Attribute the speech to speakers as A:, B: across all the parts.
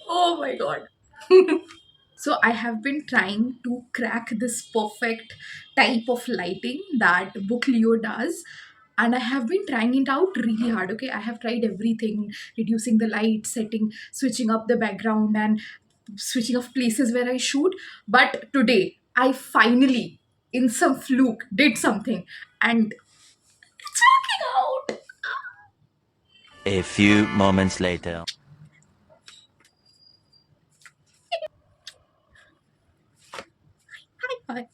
A: Oh my god. So I have been trying to crack this perfect type of lighting that Book Leo does. And I have been trying it out really hard. Okay, I have tried everything, reducing the light, setting, switching up the background, and switching off places where I shoot. But today, I finally, in some fluke, did something, and it's working out.
B: A few moments later.
A: Hi.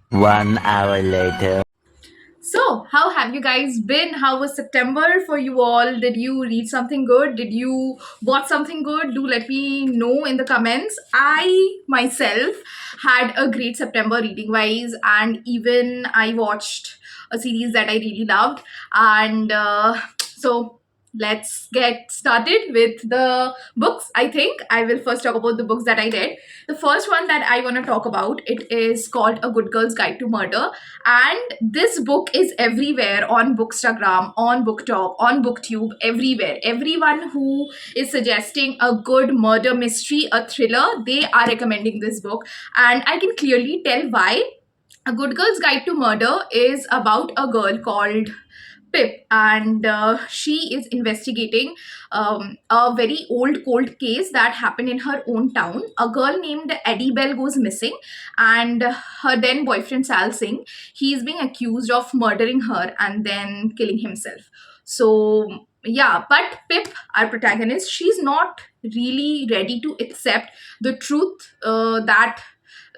B: 1 hour later.
A: So, how have you guys been? How was September for you all? Did you read something good? Did you watch something good? Do let me know in the comments. I myself had a great September reading wise, and even I watched a series that I really loved. And so, let's get started with the books. I think I will first talk about the books that I read. The first one that I want to talk about, it is called A Good Girl's Guide to Murder, and this book is everywhere on Bookstagram, on Booktop, on Booktube, everywhere. Everyone who is suggesting a good murder mystery, a thriller, they are recommending this book. And I can clearly tell why. A Good Girl's Guide to Murder is about a girl called Pip, and she is investigating a very old cold case that happened in her own town. A girl named Eddie Bell goes missing, and her then boyfriend Sal Singh, he's being accused of murdering her and then killing himself. So yeah, but Pip, our protagonist, she's not really ready to accept the truth, that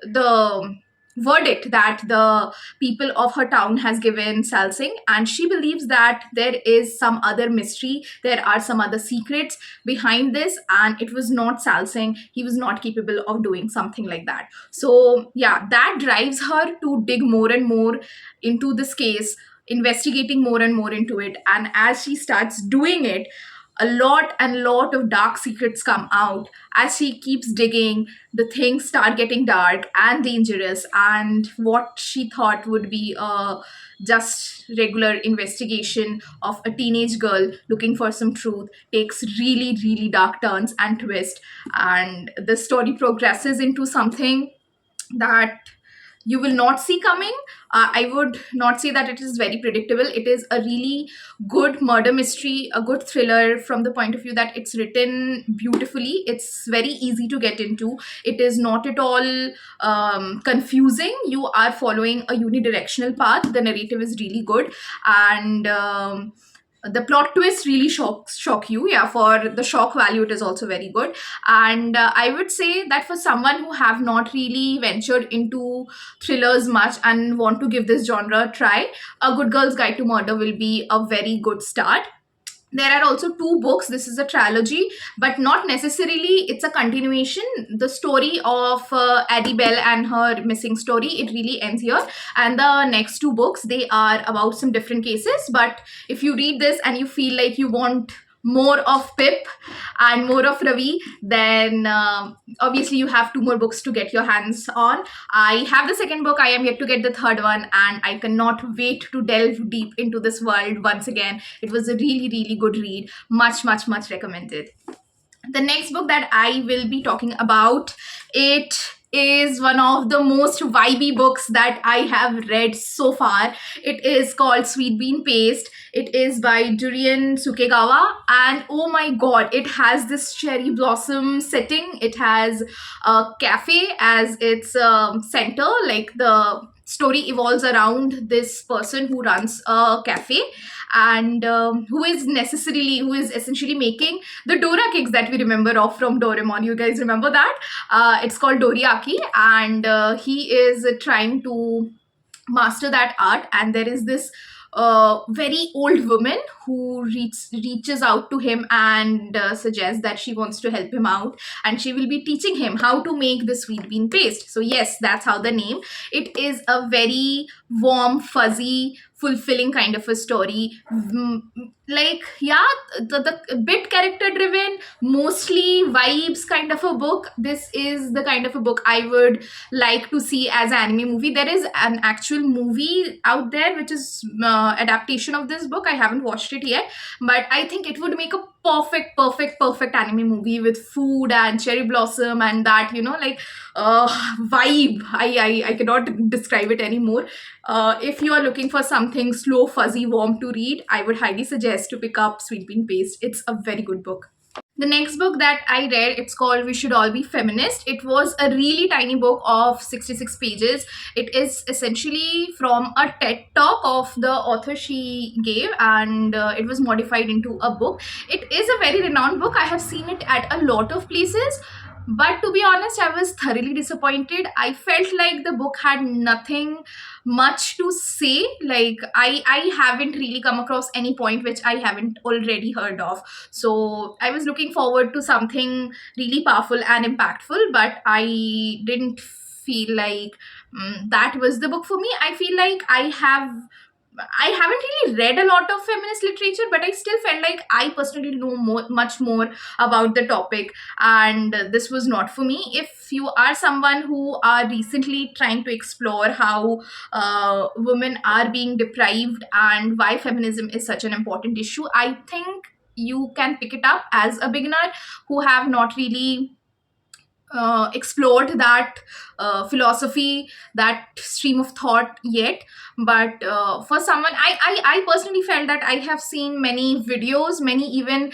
A: the verdict that the people of her town has given Sal Singh, and she believes that there is some other mystery, there are some other secrets behind this, and it was not Sal Singh. He was not capable of doing something like that. So yeah, that drives her to dig more and more into this case, investigating more and more into it. And as she starts doing it, a lot and lot of dark secrets come out. As she keeps digging, the things start getting dark and dangerous, and what she thought would be a just regular investigation of a teenage girl looking for some truth takes really really dark turns and twists, and the story progresses into something that you will not see coming. I would not say that it is very predictable. It is a really good murder mystery, a good thriller from the point of view that it's written beautifully. It's very easy to get into. It is not at all confusing. You are following a unidirectional path. The narrative is really good, and the plot twist really shock you. Yeah, for the shock value it is also very good. And I would say that for someone who have not really ventured into thrillers much and want to give this genre a try, A Good Girl's Guide to Murder will be a very good start. There are also two books. This is a trilogy, but not necessarily it's a continuation. The story of Addie Bell and her missing story, it really ends here. And the next two books, they are about some different cases. But if you read this and you feel like you want more of Pip and more of Ravi, then obviously you have two more books to get your hands on. I have the second book, I am yet to get the third one, and I cannot wait to delve deep into this world once again. It was a really really good read, much much much recommended. The next book that I will be talking about, it is one of the most vibey books that I have read so far. It is called Sweet Bean Paste. It is by Durian Sukegawa, and oh my god, it has this cherry blossom setting. It has a cafe as its center. Like, the story evolves around this person who runs a cafe, and who is essentially making the Dora cakes that we remember of from Doraemon. You guys remember that? It's called Doriaki, and he is trying to master that art. And there is this very old woman who reaches out to him and suggests that she wants to help him out, and she will be teaching him how to make the sweet bean paste. So yes, that's how the name. It is a very warm, fuzzy, fulfilling kind of a story. Like, yeah, the bit character driven, mostly vibes kind of a book. This is the kind of a book I would like to see as an anime movie. There is an actual movie out there which is adaptation of this book. I haven't watched it yet, but I think it would make a perfect anime movie with food and cherry blossom and that, like, uh vibe. I cannot describe it anymore. If you are looking for something slow, fuzzy, warm to read, I would highly suggest to pick up Sweet Bean Paste. It's a very good book. The next book that I read, it's called We Should All Be Feminist. It was a really tiny book of 66 pages. It is essentially from a TED talk of the author she gave, and it was modified into a book. It is a very renowned book. I have seen it at a lot of places. But to be honest, I was thoroughly disappointed. I felt like the book had nothing much to say. Like, I haven't really come across any point which I haven't already heard of. So I was looking forward to something really powerful and impactful, but I didn't feel like that was the book for me. I feel like I haven't really read a lot of feminist literature, but I still felt like I personally know much more about the topic, and this was not for me. If you are someone who are recently trying to explore how women are being deprived and why feminism is such an important issue, I think you can pick it up as a beginner who have not really explored that philosophy, that stream of thought yet. But for someone, I personally felt that I have seen many videos, many even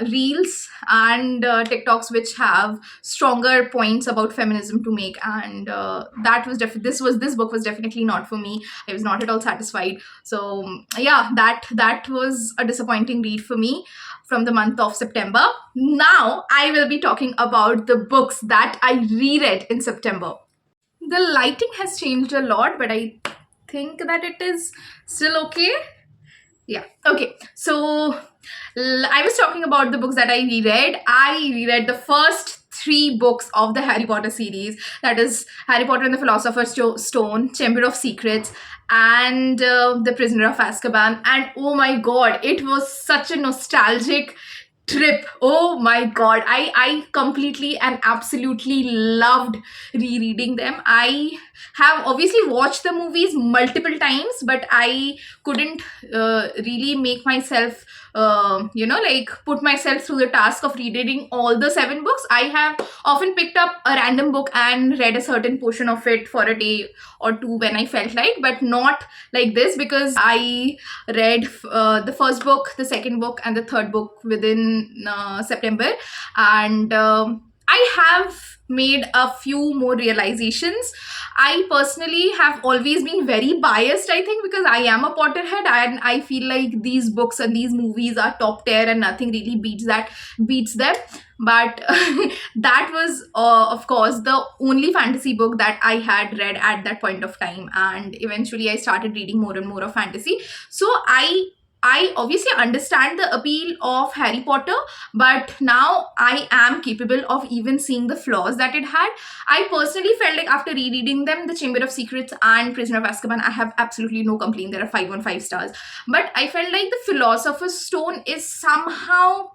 A: reels and TikToks which have stronger points about feminism to make, and that was this book was definitely not for me. I was not at all satisfied. So yeah, that was a disappointing read for me from the month of September. Now I will be talking about the books that I reread in September. The lighting has changed a lot, but I think that it is still okay. Yeah. Okay. So I was talking about the books that I reread. I reread the first three books of the Harry Potter series. That is Harry Potter and the Philosopher's Stone, Chamber of Secrets, and The Prisoner of Azkaban. And oh my god, it was such a nostalgic trip. Oh my god, I completely and absolutely loved rereading them. I have obviously watched the movies multiple times, but I couldn't really make myself like put myself through the task of reading all the seven books. I have often picked up a random book and read a certain portion of it for a day or two when I felt like, but not like this, because I read the first book, the second book, and the third book within September. And I have made a few more realizations. I personally have always been very biased, I think, because I am a Potterhead, and I feel like these books and these movies are top tier and nothing really beats them. But that was of course the only fantasy book that I had read at that point of time, and eventually I started reading more and more of fantasy. So I obviously understand the appeal of Harry Potter, but now I am capable of even seeing the flaws that it had. I personally felt like after rereading them, The Chamber of Secrets and Prisoner of Azkaban, I have absolutely no complaint. There are 5 on 5 stars. But I felt like the Philosopher's Stone is somehow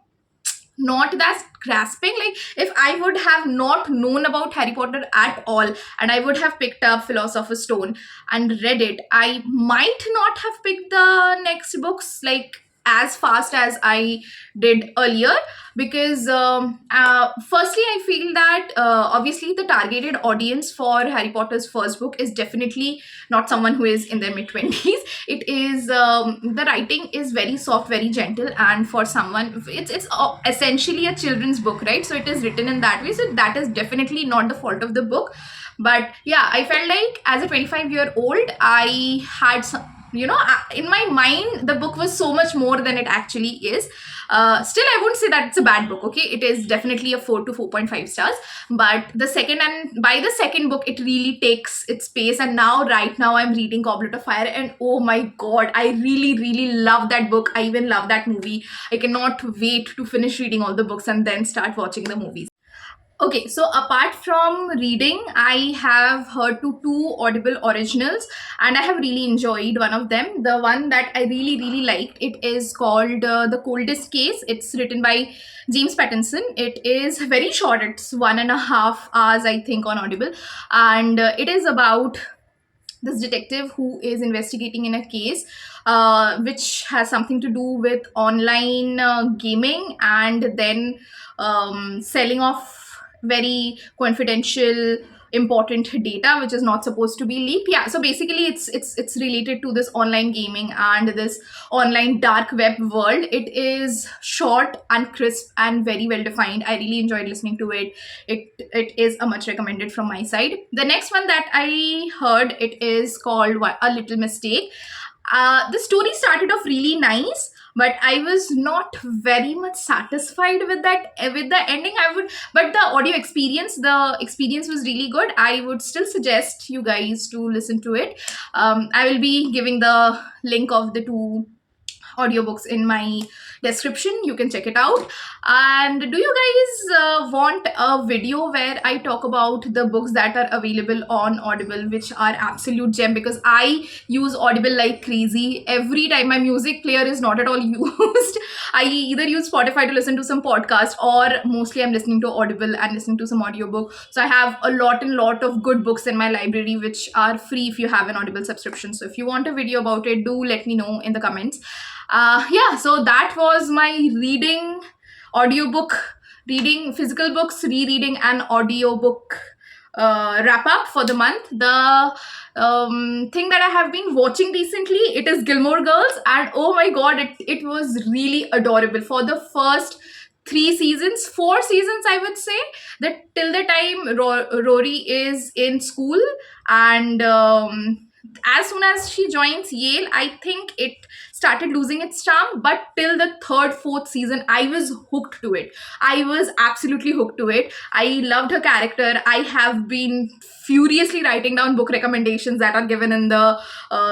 A: not that grasping. Like, if I would have not known about Harry Potter at all and I would have picked up Philosopher's Stone and read it, I might not have picked the next books like as fast as I did earlier, because firstly I feel that obviously the targeted audience for Harry Potter's first book is definitely not someone who is in their mid-20s. It is the writing is very soft, very gentle, and for someone, it's essentially a children's book, right? So it is written in that way, so that is definitely not the fault of the book. But yeah, I felt like as a 25-year-old, I had some, in my mind the book was so much more than it actually is. Still, I wouldn't say that it's a bad book. Okay, it is definitely a 4 to 4.5 stars. But by the second book, it really takes its pace. And right now I'm reading Goblet of Fire, and oh my god, I really love that book. I even love that movie. I cannot wait to finish reading all the books and then start watching the movies. Okay, so apart from reading, I have heard to two Audible originals, and I have really enjoyed one of them. The one that I really liked, it is called The Coldest Case. It's written by James Pattinson. It is very short. It's 1.5 hours, I think, on Audible, and it is about this detective who is investigating in a case which has something to do with online gaming, and then selling off very confidential important data which is not supposed to be leaked. Yeah, so basically it's related to this online gaming and this online dark web world. It is short and crisp and very well defined. I really enjoyed listening to it. It is a much recommended from my side. The next one that I heard, it is called A Little Mistake. The story started off really nice, but I was not very much satisfied with that with the ending. I would, but the experience was really good. I would still suggest you guys to listen to it. I will be giving the link of the two audiobooks in my description. You can check it out. And do you guys want a video where I talk about the books that are available on Audible, which are absolute gem? Because I use Audible like crazy. Every time my music player is not at all used, I either use Spotify to listen to some podcast, or mostly I'm listening to Audible and listening to some audiobook. So I have a lot of good books in my library which are free if you have an Audible subscription. So if you want a video about it, do let me know in the comments. Yeah, so that was my reading, audiobook, reading physical books, rereading, and audiobook wrap up for the month. The thing that I have been watching recently, it is Gilmore Girls, and oh my god, it was really adorable. For the first 3 seasons, 4 seasons, I would say, that till the time Rory is in school, and as soon as she joins Yale, I think it started losing its charm. But till the third, fourth season, I was hooked to it. I was absolutely hooked to it. I loved her character. I have been furiously writing down book recommendations that are given in the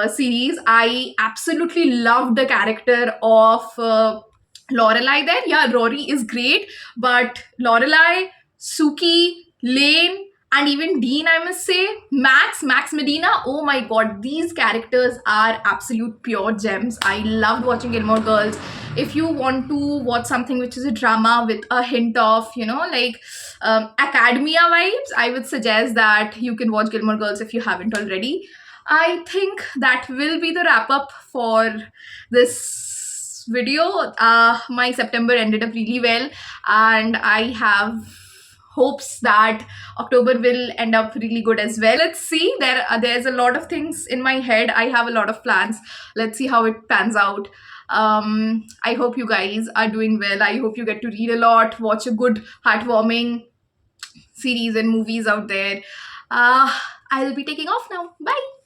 A: series. I absolutely loved the character of Lorelai there. Yeah, Rory is great, but Lorelai, Suki, Lane, and even Dean, I must say, Max Medina. Oh my god, these characters are absolute pure gems. I loved watching Gilmore Girls. If you want to watch something which is a drama with a hint of, like academia vibes, I would suggest that you can watch Gilmore Girls if you haven't already. I think that will be the wrap up for this video. My September ended up really well, and I have hopes that October will end up really good as well. Let's see. There's a lot of things in my head. I have a lot of plans. Let's see how it pans out. I hope you guys are doing well. I hope you get to read a lot, watch a good heartwarming series and movies out there. Uh, I'll be taking off now. Bye.